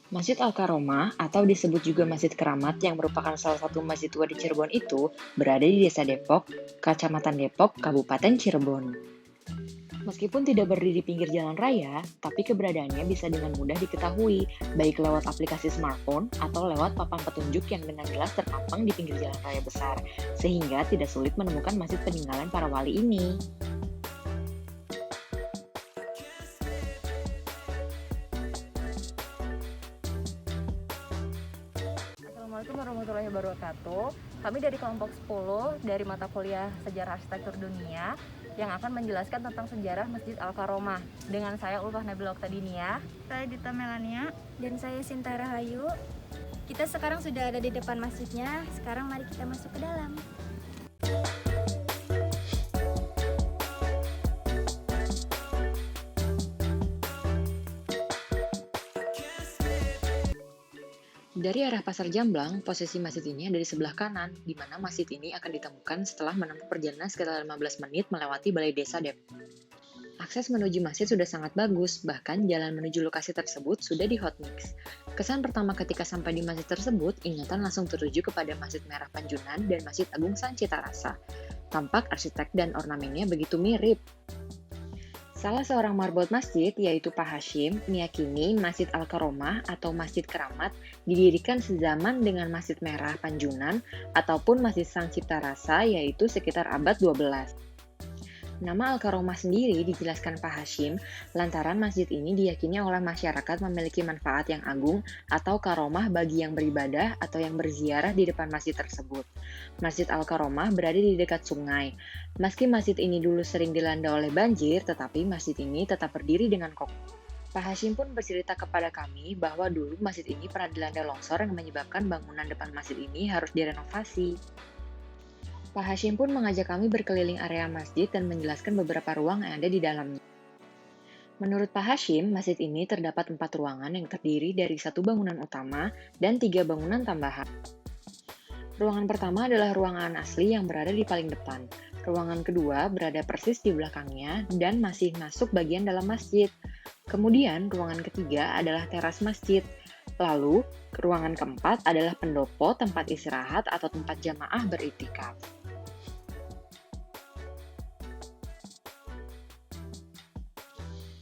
Masjid Al-Karomah atau disebut juga Masjid Keramat yang merupakan salah satu masjid tua di Cirebon itu berada di Desa Depok, Kecamatan Depok, Kabupaten Cirebon. Meskipun tidak berdiri di pinggir jalan raya, tapi keberadaannya bisa dengan mudah diketahui, baik lewat aplikasi smartphone atau lewat papan petunjuk yang dengan jelas terpampang di pinggir jalan raya besar, sehingga tidak sulit menemukan masjid peninggalan para wali ini. Assalamualaikum warahmatullahi wabarakatuh. Kami dari kelompok 10 dari mata kuliah Sejarah Arsitektur Dunia yang akan menjelaskan tentang sejarah Masjid Al-Karomah. Dengan saya Ulfah Nabila Oktadinia. Saya Dita Melania. Dan saya Sinta Rahayu. Kita sekarang sudah ada di depan masjidnya. Sekarang mari kita masuk ke dalam. Dari arah Pasar Jamblang, posisi masjid ini ada di sebelah kanan, di mana masjid ini akan ditemukan setelah menempuh perjalanan sekitar 15 menit melewati Balai Desa Depok. Akses menuju masjid sudah sangat bagus, bahkan jalan menuju lokasi tersebut sudah di hotmix. Kesan pertama ketika sampai di masjid tersebut, ingatan langsung tertuju kepada Masjid Merah Panjunan dan Masjid Agung Sang Cita Rasa. Tampak arsitek dan ornamennya begitu mirip. Salah seorang marbot masjid, yaitu Pak Hashim, meyakini Masjid Al-Karomah atau Masjid Keramat didirikan sezaman dengan Masjid Merah Panjunan ataupun Masjid Sang Cipta Rasa, yaitu sekitar abad 12. Nama Al-Karomah sendiri dijelaskan Pak Hashim lantaran masjid ini diyakini oleh masyarakat memiliki manfaat yang agung atau karomah bagi yang beribadah atau yang berziarah di depan masjid tersebut. Masjid Al-Karomah berada di dekat sungai. Meski masjid ini dulu sering dilanda oleh banjir, tetapi masjid ini tetap berdiri dengan kokoh. Pak Hashim pun bercerita kepada kami bahwa dulu masjid ini pernah dilanda longsor yang menyebabkan bangunan depan masjid ini harus direnovasi. Pak Hashim pun mengajak kami berkeliling area masjid dan menjelaskan beberapa ruang yang ada di dalamnya. Menurut Pak Hashim, masjid ini terdapat 4 ruangan yang terdiri dari 1 bangunan utama dan 3 bangunan tambahan. Ruangan pertama adalah ruangan asli yang berada di paling depan. Ruangan kedua berada persis di belakangnya dan masih masuk bagian dalam masjid. Kemudian, ruangan ketiga adalah teras masjid. Lalu, ruangan keempat adalah pendopo, tempat istirahat atau tempat jamaah beriktikaf.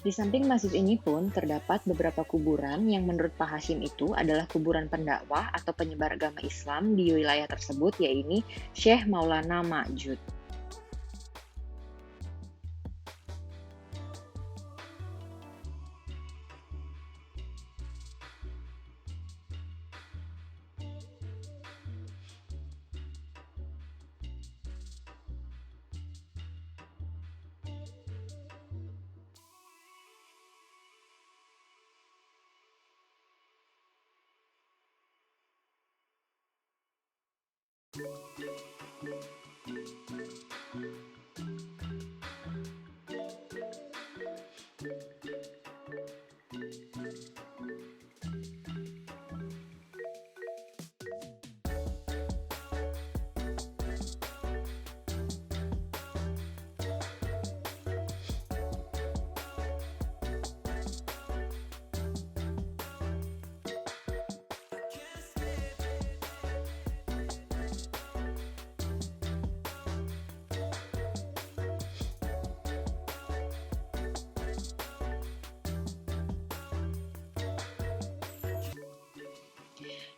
Di samping masjid ini pun terdapat beberapa kuburan yang menurut Pak Hashim itu adalah kuburan pendakwah atau penyebar agama Islam di wilayah tersebut, yaitu Syekh Maulana Ma'jud.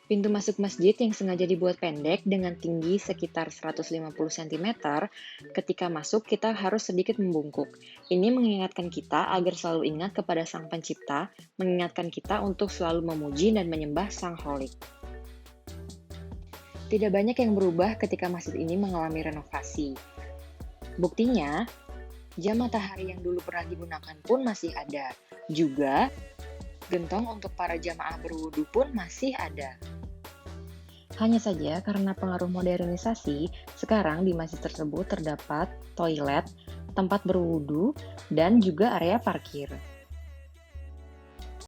Pintu masuk masjid yang sengaja dibuat pendek dengan tinggi sekitar 150 cm, ketika masuk kita harus sedikit membungkuk. Ini mengingatkan kita agar selalu ingat kepada Sang Pencipta, mengingatkan kita untuk selalu memuji dan menyembah Sang Holik. Tidak banyak yang berubah ketika masjid ini mengalami renovasi. Buktinya, jam matahari yang dulu pernah digunakan pun masih ada. Juga, gentong untuk para jamaah berwudu pun masih ada. Hanya saja karena pengaruh modernisasi, sekarang di masjid tersebut terdapat toilet, tempat berwudu, dan juga area parkir.